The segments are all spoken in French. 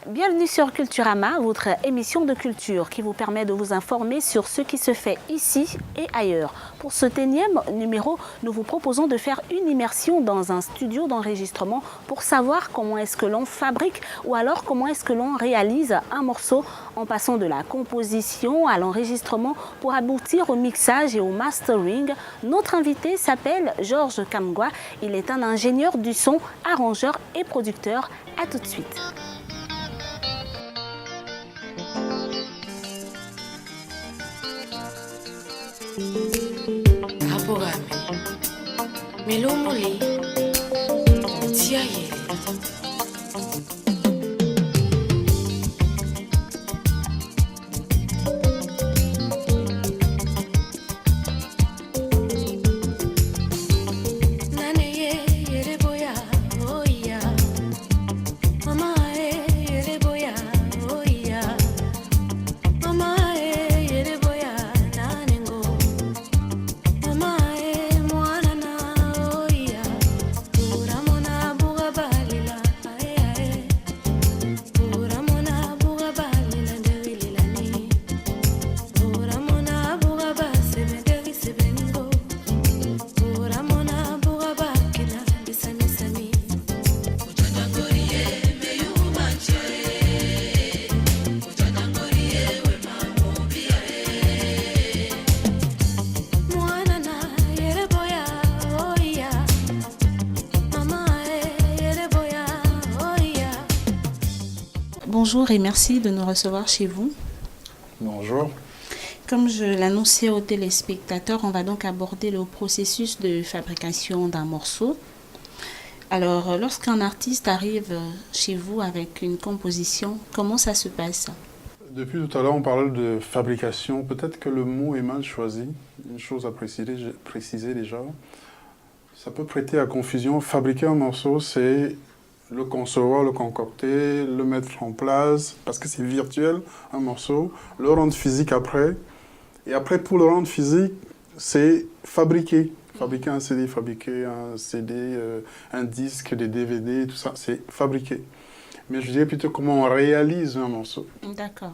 Bienvenue sur Culturama, votre émission de culture qui vous permet de vous informer sur ce qui se fait ici et ailleurs. Pour ce énième numéro, nous vous proposons de faire une immersion dans un studio d'enregistrement pour savoir comment est-ce que l'on fabrique ou alors comment est-ce que l'on réalise un morceau en passant de la composition à l'enregistrement pour aboutir au mixage et au mastering. Notre invité s'appelle Georges Kamgwa. Il est un ingénieur du son, arrangeur et producteur. À tout de suite. Abogame, Melomoli, Tiaye. Bonjour et merci de nous recevoir chez vous. Bonjour. Comme je l'annonçais aux téléspectateurs, on va donc aborder le processus de fabrication d'un morceau. Alors, lorsqu'un artiste arrive chez vous avec une composition, comment ça se passe? Depuis tout à l'heure, on parlait de fabrication. Peut-être que le mot est mal choisi. Une chose à préciser déjà. Ça peut prêter à confusion. Fabriquer un morceau, c'est le concevoir, le concocter, le mettre en place, parce que c'est virtuel, un morceau, le rendre physique après. Et après, pour le rendre physique, c'est fabriquer. Fabriquer un CD, un disque, des DVD, tout ça, c'est fabriquer. Mais je dirais plutôt comment on réalise un morceau. D'accord.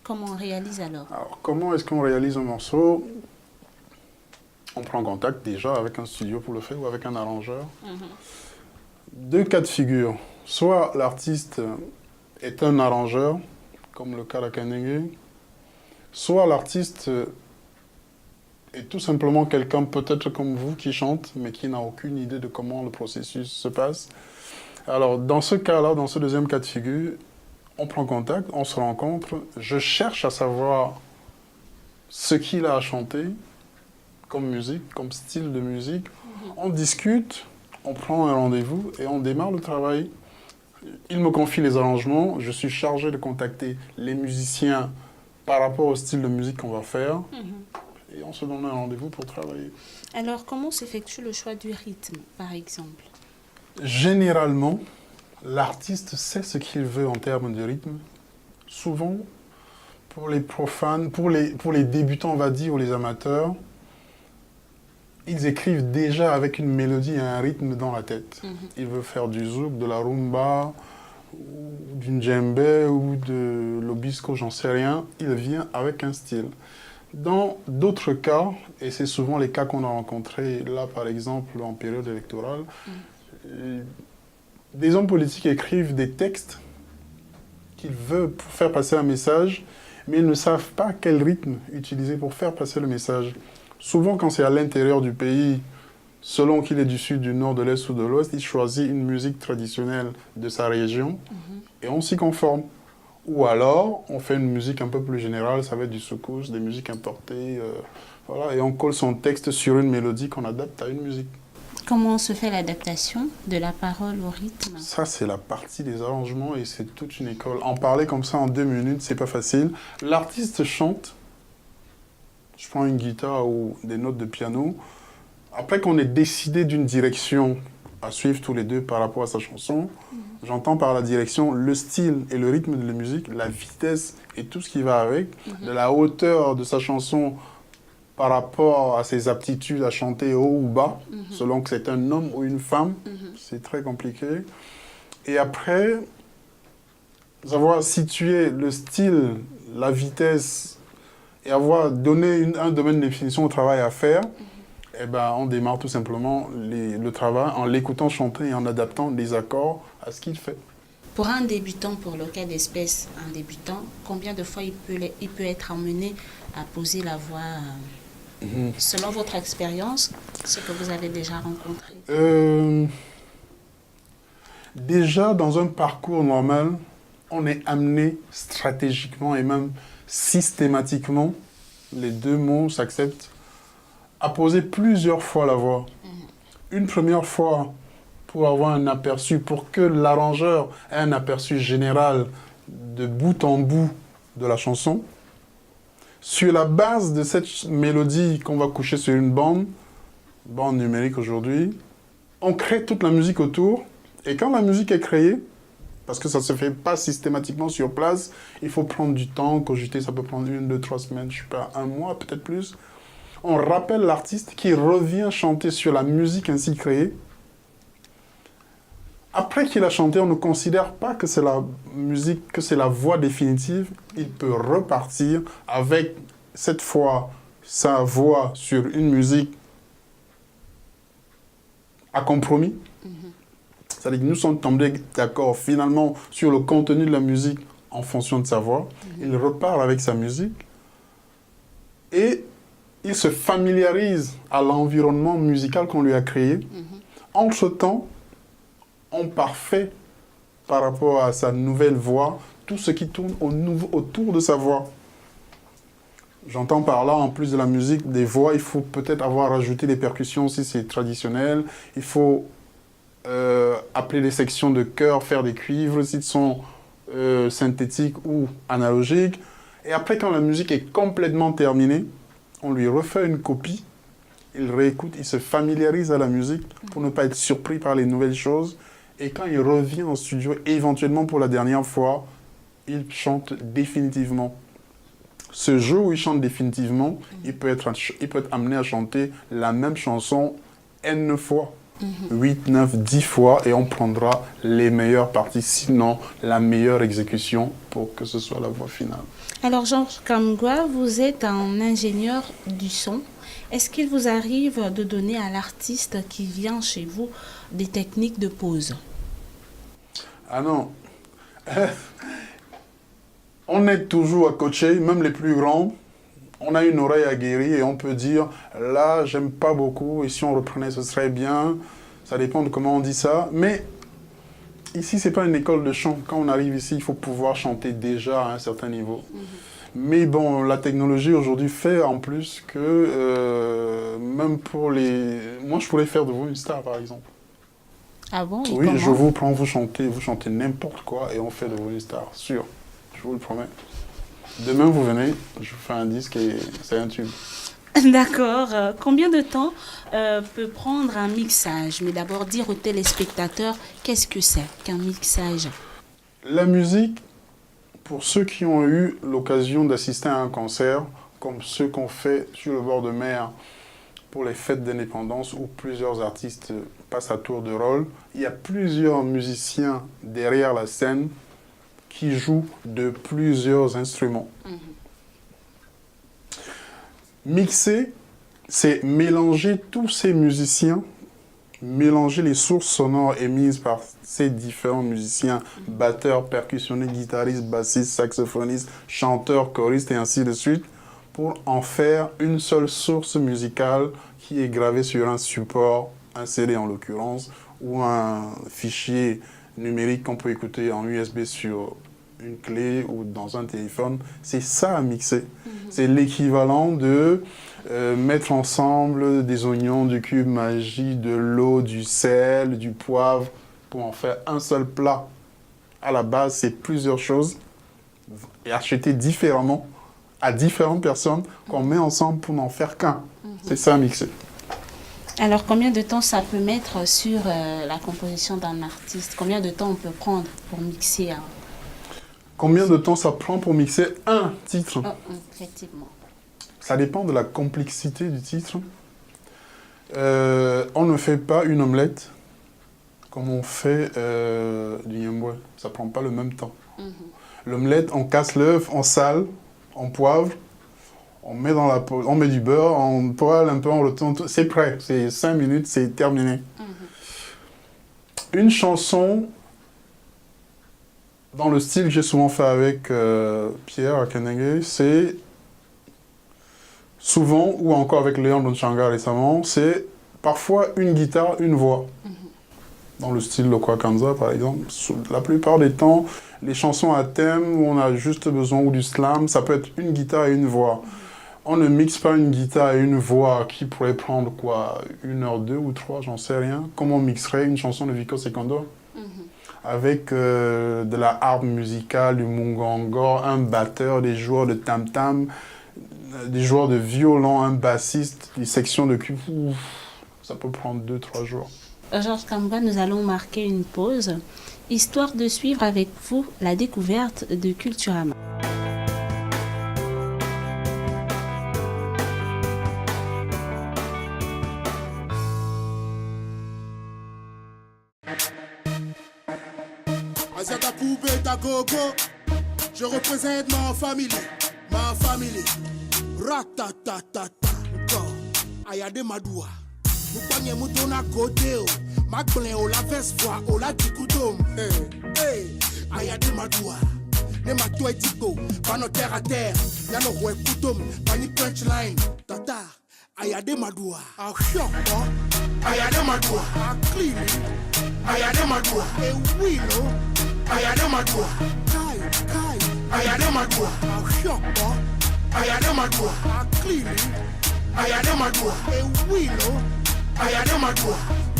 Comment on réalise alors? Alors, comment est-ce qu'on réalise un morceau? On prend contact déjà avec un studio pour le faire ou avec un arrangeur. Deux cas de figure. Soit l'artiste est un arrangeur, comme le cas d'Akanenge, soit l'artiste est tout simplement quelqu'un peut-être comme vous qui chante, mais qui n'a aucune idée de comment le processus se passe. Alors, dans ce cas-là, dans ce deuxième cas de figure, on prend contact, on se rencontre, je cherche à savoir ce qu'il a à chanter comme musique, comme style de musique. On discute, on prend un rendez-vous et on démarre le travail. Il me confie les arrangements, je suis chargé de contacter les musiciens par rapport au style de musique qu'on va faire. Et on se donne un rendez-vous pour travailler. Alors, comment s'effectue le choix du rythme, par exemple? Généralement, l'artiste sait ce qu'il veut en termes de rythme. Souvent, pour les profanes, pour les débutants, on va dire, ou les amateurs, ils écrivent déjà avec une mélodie et un rythme dans la tête. Ils veulent faire du zouk, de la rumba, ou d'une djembé ou de l'obisco, j'en sais rien. Il vient avec un style. Dans d'autres cas, et c'est souvent les cas qu'on a rencontrés là, par exemple, en période électorale, des hommes politiques écrivent des textes qu'ils veulent pour faire passer un message, mais ils ne savent pas quel rythme utiliser pour faire passer le message. Souvent, quand c'est à l'intérieur du pays, selon qu'il est du sud, du nord, de l'est ou de l'ouest, il choisit une musique traditionnelle de sa région et on s'y conforme. Ou alors, on fait une musique un peu plus générale, ça va être du soukous, des musiques importées, voilà, et on colle son texte sur une mélodie qu'on adapte à une musique. Comment se fait l'adaptation de la parole au rythme? Ça, c'est la partie des arrangements et c'est toute une école. En parler comme ça en 2 minutes, c'est pas facile. L'artiste chante. Je prends une guitare ou des notes de piano. Après qu'on ait décidé d'une direction à suivre tous les deux par rapport à sa chanson, j'entends par la direction le style et le rythme de la musique, la vitesse et tout ce qui va avec, de la hauteur de sa chanson par rapport à ses aptitudes à chanter haut ou bas, selon que c'est un homme ou une femme. C'est très compliqué. Et après, avoir situé le style, la vitesse et avoir donné un domaine de définition au travail à faire, eh ben, on démarre tout simplement le travail en l'écoutant chanter et en adaptant les accords à ce qu'il fait. Pour un débutant, pour le cas d'espèce, un débutant, combien de fois il peut être amené à poser la voix selon votre expérience, ce que vous avez déjà rencontré? Déjà, dans un parcours normal, on est amené stratégiquement et même systématiquement, les deux mots s'acceptent, à poser plusieurs fois la voix. Une première fois pour avoir un aperçu, pour que l'arrangeur ait un aperçu général de bout en bout de la chanson. Sur la base de cette mélodie qu'on va coucher sur une bande numérique aujourd'hui, on crée toute la musique autour. Et quand la musique est créée, parce que ça ne se fait pas systématiquement sur place, il faut prendre du temps, cogiter, ça peut prendre 1, 2, 3 semaines, je ne sais pas, un mois, peut-être plus. On rappelle l'artiste qui revient chanter sur la musique ainsi créée. Après qu'il a chanté, on ne considère pas que c'est la musique, que c'est la voix définitive. Il peut repartir avec, cette fois, sa voix sur une musique à compromis. C'est-à-dire que nous sommes tombés d'accord finalement sur le contenu de la musique en fonction de sa voix. Il repart avec sa musique et il se familiarise à l'environnement musical qu'on lui a créé. Entre-temps, on parfait par rapport à sa nouvelle voix, tout ce qui tourne autour de sa voix. J'entends par là, en plus de la musique, des voix, il faut peut-être avoir rajouté des percussions si c'est traditionnel. Il faut appeler les sections de chœur, faire des cuivres s'ils sont synthétiques ou analogiques. Et après, quand la musique est complètement terminée, on lui refait une copie, il réécoute, il se familiarise à la musique pour ne pas être surpris par les nouvelles choses. Et quand il revient en studio, éventuellement pour la dernière fois, il chante définitivement. Ce jour où il chante définitivement, il peut être amené à chanter la même chanson N fois. 8, 9, 10 fois et on prendra les meilleures parties, sinon la meilleure exécution pour que ce soit la voix finale. Alors Georges Kamgwa, vous êtes un ingénieur du son. Est-ce qu'il vous arrive de donner à l'artiste qui vient chez vous des techniques de pause? Ah non. On est toujours à coacher, même les plus grands. On a une oreille aguerrie et on peut dire, là, j'aime pas beaucoup, et si on reprenait, ce serait bien. Ça dépend de comment on dit ça. Mais ici, c'est pas une école de chant. Quand on arrive ici, il faut pouvoir chanter déjà à un certain niveau. Mais bon, la technologie aujourd'hui fait en plus que, même pour les... Moi, je pourrais faire de vous une star, par exemple. Ah bon? Oui, je vous prends, vous chantez n'importe quoi et on fait de vous une star, sûr. Je vous le promets. Demain, vous venez, je vous fais un disque et c'est un tube. D'accord. Combien de temps peut prendre un mixage? Mais d'abord, dire aux téléspectateurs, qu'est-ce que c'est qu'un mixage? La musique, pour ceux qui ont eu l'occasion d'assister à un concert, comme ceux qu'on fait sur le bord de mer pour les fêtes d'indépendance où plusieurs artistes passent à tour de rôle, il y a plusieurs musiciens derrière la scène qui jouent de plusieurs instruments. Mixer, c'est mélanger tous ces musiciens, mélanger les sources sonores émises par ces différents musiciens, batteurs, percussionnistes, guitaristes, bassistes, saxophonistes, chanteurs, choristes et ainsi de suite, pour en faire une seule source musicale qui est gravée sur un support, un CD en l'occurrence, ou un fichier numérique qu'on peut écouter en USB sur une clé ou dans un téléphone. C'est ça à mixer. C'est l'équivalent de mettre ensemble des oignons, du cube magie, de l'eau, du sel, du poivre, pour en faire un seul plat. À la base, c'est plusieurs choses et acheter différemment à différentes personnes qu'on met ensemble pour n'en faire qu'un. C'est ça, mixer. Alors, combien de temps ça peut mettre sur la composition d'un artiste? Combien de temps on peut prendre pour mixer un... Combien de temps ça prend pour mixer un titre? Effectivement. Ça dépend de la complexité du titre. On ne fait pas une omelette. comme on fait du nyamboué. Ça ne prend pas le même temps. L'omelette, on casse l'œuf, on sale, on poivre, on met dans la poêle, on met du beurre, on poêle un peu, on retourne, c'est prêt. C'est 5 minutes, c'est terminé. Une chanson, dans le style que j'ai souvent fait avec Pierre Akenenge, c'est souvent, ou encore avec Léon Donchanga récemment, c'est parfois une guitare, une voix. Dans le style Lokwakanza, par exemple. La plupart des temps, les chansons à thème où on a juste besoin, ou du slam, ça peut être une guitare et une voix. On ne mixe pas une guitare et une voix qui pourrait prendre quoi, 1 heure, 2 ou 3, j'en sais rien. Comme on mixerait une chanson de Vico Secondo avec de la harpe musicale, du mungongor, un batteur, des joueurs de tam-tam, des joueurs de violon, un bassiste, des sections de cube. Ça peut prendre 2-3 jours. Georges Kambouga, nous allons marquer une pause, histoire de suivre avec vous la découverte de Culturama. Je représente ma famille, Ratatatata, Ayade Madoua. Nous prenons mouton à côté, Macblen au la veste voix, au la du couteau. Ayade Madoua, ne matou et tico, pas nos terre à terre, y'a nos roues couteau, pas ni punchline, tata. Ayade Madoua, à chiant, Ayade Madoua, à clean, Ayade Madoua, et oui, non, Ayade Madoua, Kai, Ayade Madoua, à chiant, Ayade Madoua, à clean, Ayade Madoua, et oui, non. Ayade Madoua,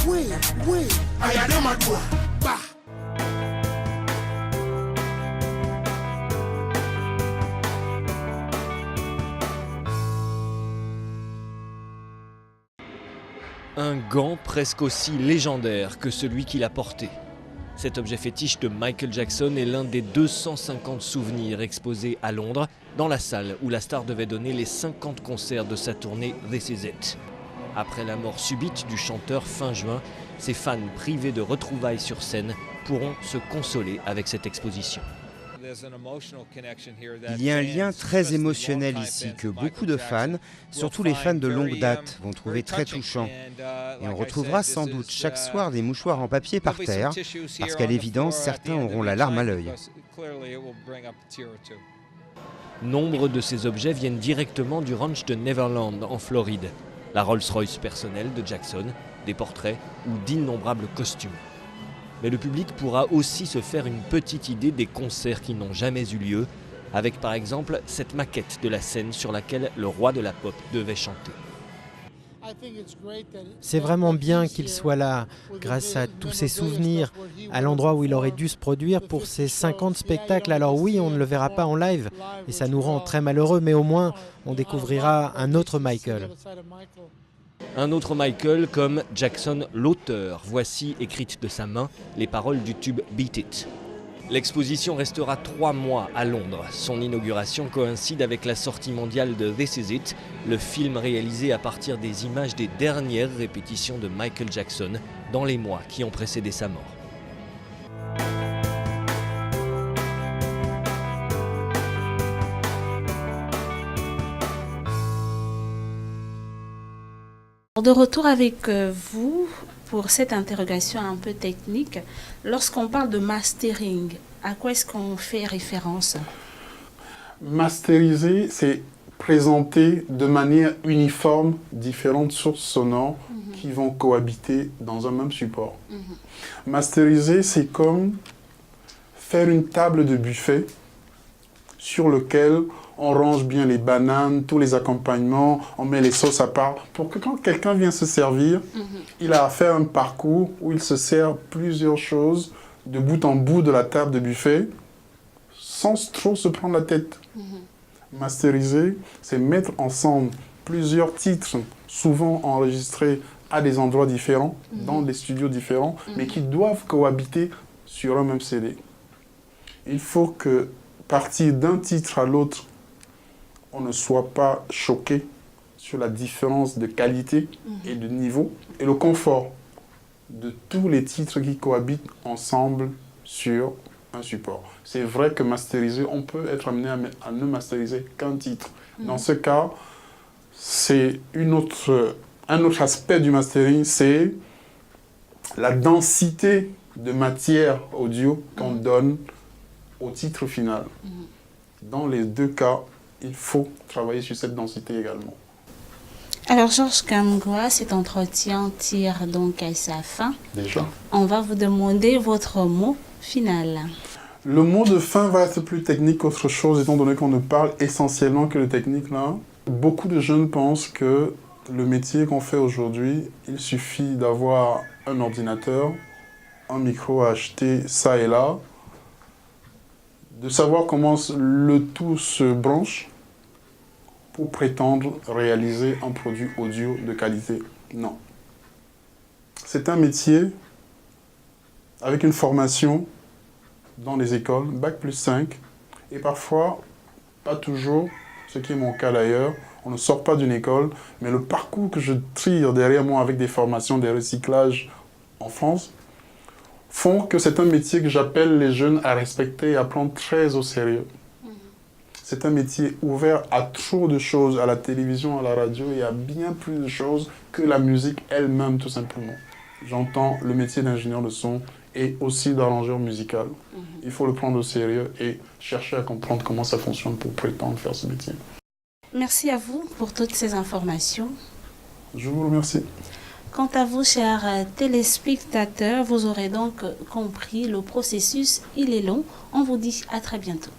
oui, Ayade Madoua, bah. Un gant presque aussi légendaire que celui qu'il a porté. Cet objet fétiche de Michael Jackson est l'un des 250 souvenirs exposés à Londres, dans la salle où la star devait donner les 50 concerts de sa tournée This Is It. Après la mort subite du chanteur fin juin, ses fans privés de retrouvailles sur scène pourront se consoler avec cette exposition. Il y a un lien très émotionnel ici que beaucoup de fans, surtout les fans de longue date, vont trouver très touchant. Et on retrouvera sans doute chaque soir des mouchoirs en papier par terre, parce qu'à l'évidence, certains auront la larme à l'œil. Nombre de ces objets viennent directement du ranch de Neverland en Floride. La Rolls-Royce personnelle de Jackson, des portraits ou d'innombrables costumes. Mais le public pourra aussi se faire une petite idée des concerts qui n'ont jamais eu lieu, avec par exemple cette maquette de la scène sur laquelle le roi de la pop devait chanter. C'est vraiment bien qu'il soit là, grâce à tous ses souvenirs, à l'endroit où il aurait dû se produire pour ses 50 spectacles. Alors oui, on ne le verra pas en live, et ça nous rend très malheureux, mais au moins, on découvrira un autre Michael. Un autre Michael comme Jackson l'auteur. Voici, écrites de sa main, les paroles du tube Beat It. L'exposition restera 3 mois à Londres. Son inauguration coïncide avec la sortie mondiale de This Is It, le film réalisé à partir des images des dernières répétitions de Michael Jackson dans les mois qui ont précédé sa mort. De retour avec vous pour cette interrogation un peu technique. Lorsqu'on parle de mastering, à quoi est-ce qu'on fait référence? Masteriser, c'est présenter de manière uniforme différentes sources sonores qui vont cohabiter dans un même support. Masteriser, c'est comme faire une table de buffet sur lequel on range bien les bananes, tous les accompagnements, on met les sauces à part, pour que quand quelqu'un vient se servir, il a à faire un parcours où il se sert plusieurs choses de bout en bout de la table de buffet, sans trop se prendre la tête. Masteriser, c'est mettre ensemble plusieurs titres, souvent enregistrés à des endroits différents, dans des studios différents, mais qui doivent cohabiter sur un même CD. Il faut que, partir d'un titre à l'autre, on ne soit pas choqué sur la différence de qualité et de niveau et le confort de tous les titres qui cohabitent ensemble sur un support. C'est vrai que masteriser, on peut être amené à ne masteriser qu'un titre. Dans ce cas, c'est un autre aspect du mastering, c'est la densité de matière audio qu'on donne au titre final. Dans les deux cas, il faut travailler sur cette densité également. Alors Georges Kamgwa, cet entretien tire donc à sa fin. Déjà. On va vous demander votre mot final. Le mot de fin va être plus technique qu'autre chose, étant donné qu'on ne parle essentiellement que de technique là. Beaucoup de jeunes pensent que le métier qu'on fait aujourd'hui, il suffit d'avoir un ordinateur, un micro à acheter ça et là, de savoir comment le tout se branche pour prétendre réaliser un produit audio de qualité. Non. C'est un métier avec une formation dans les écoles, Bac+5, et parfois, pas toujours, ce qui est mon cas d'ailleurs, on ne sort pas d'une école, mais le parcours que je tire derrière moi avec des formations, des recyclages en France, font que c'est un métier que j'appelle les jeunes à respecter et à prendre très au sérieux. C'est un métier ouvert à trop de choses, à la télévision, à la radio, et à bien plus de choses que la musique elle-même, tout simplement. J'entends le métier d'ingénieur de son et aussi d'arrangeur musical. Il faut le prendre au sérieux et chercher à comprendre comment ça fonctionne pour prétendre faire ce métier. Merci à vous pour toutes ces informations. Je vous remercie. Quant à vous, chers téléspectateurs, vous aurez donc compris le processus, il est long. On vous dit à très bientôt.